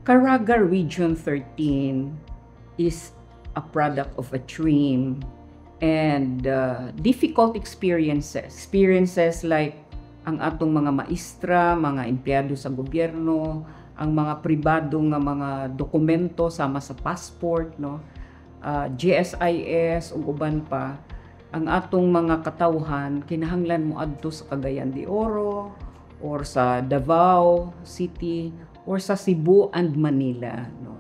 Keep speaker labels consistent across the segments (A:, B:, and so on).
A: Caraga Region 13 is a product of a dream and difficult experiences. Experiences like ang atong mga maestra, mga empleyado sa gobyerno, ang mga pribado nga mga dokumento sama sa passport, no? GSIS ug uban pa, ang atong mga katawhan kinahanglan mo adto sa Cagayan de Oro or sa Davao City or sa Cebu and Manila, no?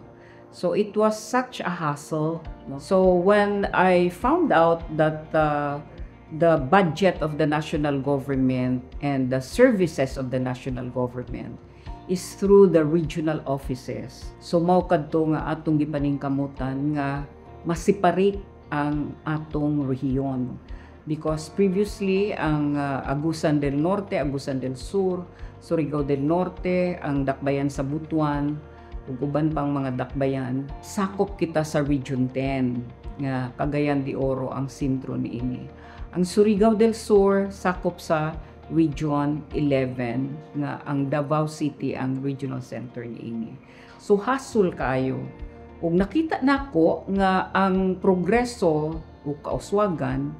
A: So it was such a hassle, no? So when I found out that the budget of the national government and the services of the national government is through the regional offices. So mao kadto nga atong gipaningkamutan nga ma-separate ang atong rehiyon. Because previously ang Agusan del Norte, Agusan del Sur, Surigao del Norte, ang dakbayan sa Butuan, ug uban pang mga dakbayan, sakop kita sa Region 10 nga Cagayan de Oro ang sentro niini. Ang Surigao del Sur sakop sa Region 11 nga ang Davao City ang regional center niini. So hassle kaayo. Ug nakita nako nga ang progreso o kauswagan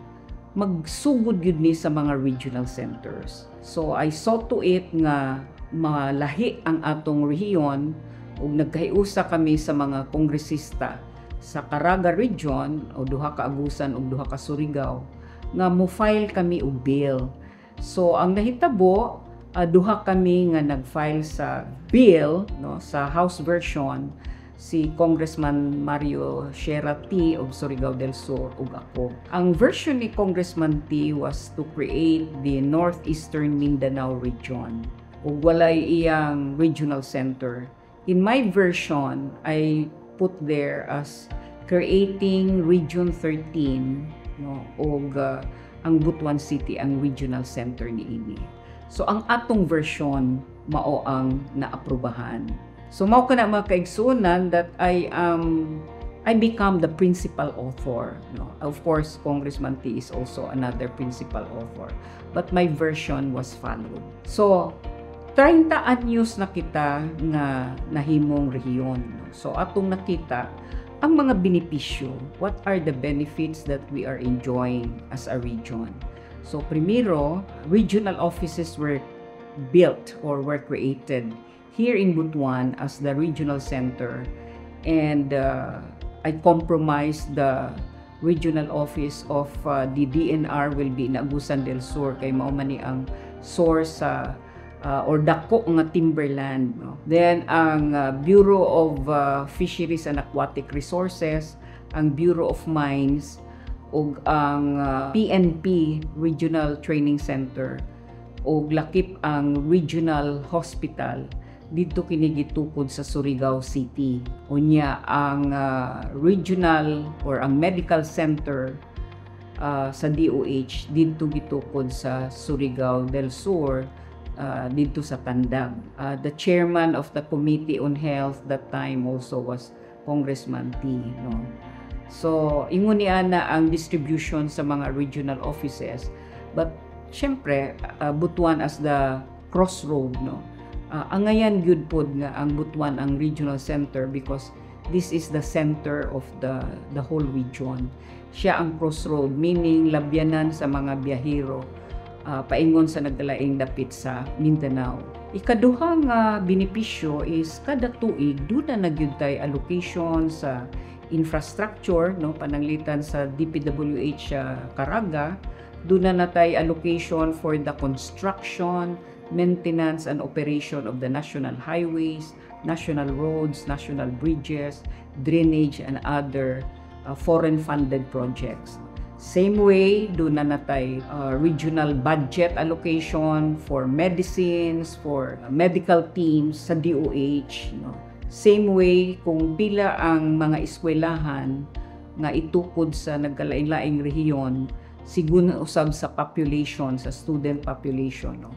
A: magsugod gyud ni sa mga regional centers. So I saw to it nga malahi ang atong rehiyon ug nagkahiusa kami sa mga kongresista sa Caraga Region o duha ka Agusan ug duha ka Surigao nga mo-file kami og bill. So ang nahitabo, duha kami nga nag-file sa bill, no, sa House version, si Congressman Mario Sierra T of Surigao del Sur ug ako. Ang version ni Congressman T was to create the Northeastern Mindanao region ug walay iyang regional center. In my version, I put there as creating Region 13, no, ug ang Butuan City ang regional center niini. So ang atong version mao ang naaprubahan. So mao kana mga kaigsunan that I become the principal author, no. Of course Congressman T is also another principal author, but my version was followed. So 30 anyos na kita nga nahimong rehiyon, no? So atong nakita ang mga benepisyo, what are the benefits that we are enjoying as a region. So primero, regional offices were built or were created here in Butuan as the regional center, and I compromised the regional office of the DNR will be in Agusan del Sur kay mao man ni ang source sa or dako nga timberland, no? Then ang Bureau of Fisheries and Aquatic Resources, ang Bureau of Mines ug ang PNP Regional Training Center ug lakip ang Regional Hospital dito kini gitukod sa Surigao City. Unya ang regional or ang medical center sa DOH dito gitukod sa Surigao del Sur, dito sa Tandag. The chairman of the Committee on Health that time also was Congressman T, no? So ingon niya na ang distribution sa mga regional offices, but syempre Butuan as the crossroad, no? Angayan gyud pod nga ang Butuan ang regional center because this is the center of the whole region. Siya ang crossroad, meaning labyanan sa mga biyahero paingon sa nagdalaing dapit sa Mindanao. Ikaduha nga benepisyo is kada tuig duna na gyud tay allocation sa infrastructure, no, pananglitan sa DPWH Caraga, duna na tay allocation for the construction, maintenance and operation of the national highways, national roads, national bridges, drainage and other foreign funded projects. Same way, doon na natay regional budget allocation for medicines, for medical teams sa DOH, no? Same way, kung pila ang mga eskwelahan nga itukod sa nagkalain-laing rehiyon, siguro usab sa population, sa student population, no?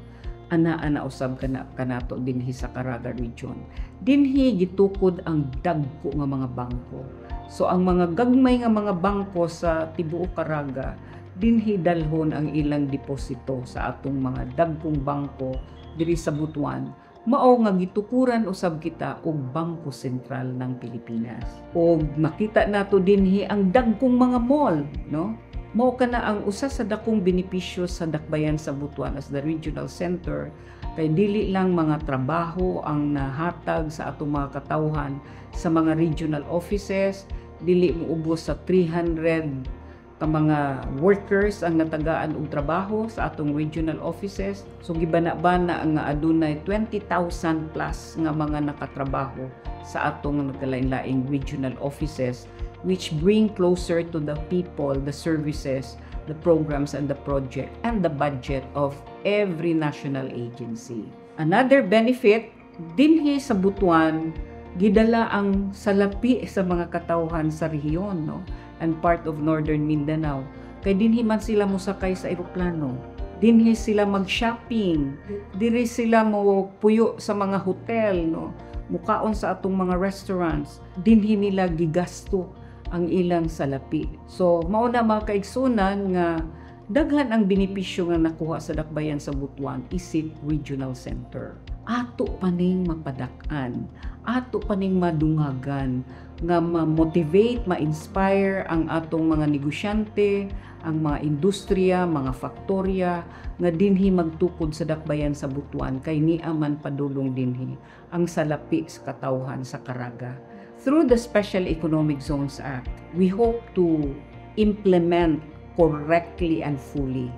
A: Ana usab kanato dinhi sa Caraga region. Dinhi gitukod ang dagko nga mga bangko. So ang mga gagmay nga mga bangko sa tibuok Caraga dinhi dalhon ang ilang deposito sa atong mga dagkong bangko diri sa Butuan mao nga gitukuran usab kita og Bangko Sentral ng Pilipinas. Og makita nato dinhi ang dagkong mga mall, no? Mao kana ang usa sa dakong benepisyo sa Dakbayan sa Butuan as the regional center, kay dili lang mga trabaho ang nahatag sa atong mga katawhan sa mga regional offices, dili moubos sa 300 ka mga workers ang natagaan og trabaho sa atong regional offices. So gibana-bana nga adunay 20,000 plus nga mga nakatrabaho sa atong nagkalain-laing regional offices, which bring closer to the people the services, the programs, and the project and the budget of every national agency. Another benefit dinhi sa Butuan, gidala ang salapi sa mga katawhan sa rehiyon, no? And part of Northern Mindanao. Kay dinhi man sila mosakay sa eroplano. Dinhi sila mag-shopping. Diri sila mo puyo sa mga hotel, no? Mukaon sa atong mga restaurants. Dinhi nila gigasto ang ilang salapi. So, mao na mga kaigsunan nga daghan ang benepisyo nga nakuha sa Dakbayan sa Butuan isip regional center. Ato paning mapadak-an, ato paning madungagan nga ma-motivate, ma-inspire ang atong mga negosyante, ang mga industriya, mga faktorya nga dinhi magtukod sa Dakbayan sa Butuan kay niya man padulong dinhi ang salapi sa katawhan sa Caraga. Through the Special Economic Zones Act, we hope to implement correctly and fully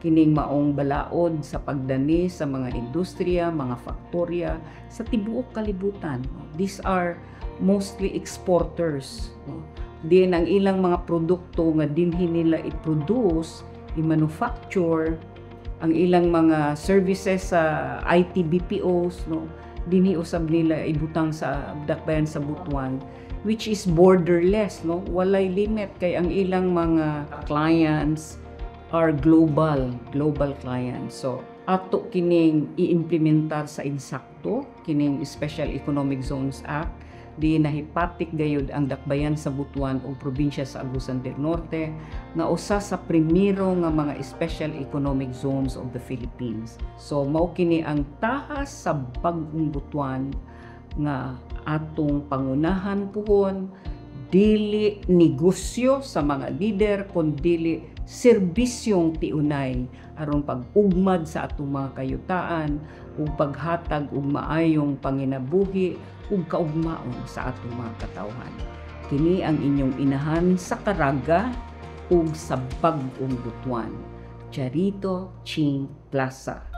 A: kining maong balaod sa pagdani sa mga industriya, mga faktorya sa tibuok kalibutan. These are mostly exporters. Diin ang ilang mga produkto nga dinhi nila i-produce, i-manufacture, ang ilang mga services sa IT BPOs, no? Dinhi usab nila ibutang sa Dakbayan sa Butuan, which is borderless, no? Walay limit kay ang ilang mga clients are global clients. So ato kining i-implementar sa insakto kining Special Economic Zones Act, di nahipatik gayud ang Dakbayan sa Butuan o probinsya sa Agusan del Norte nga usa sa primero nga mga Special Economic Zones of the Philippines. So mao kini ang tahas sa Bagong Butuan nga atong pangunahan puhon, dili negosyo sa mga lider kundi serbisyong tiunay aron pag-ugmad sa atong mga kayutaan ug paghatag og maayong panginabuhi ug kaugmaon sa atong mga katawhan. Kini ang inyong inahan sa Caraga ug sa Bagong Butuan. Charito Ching Plaza.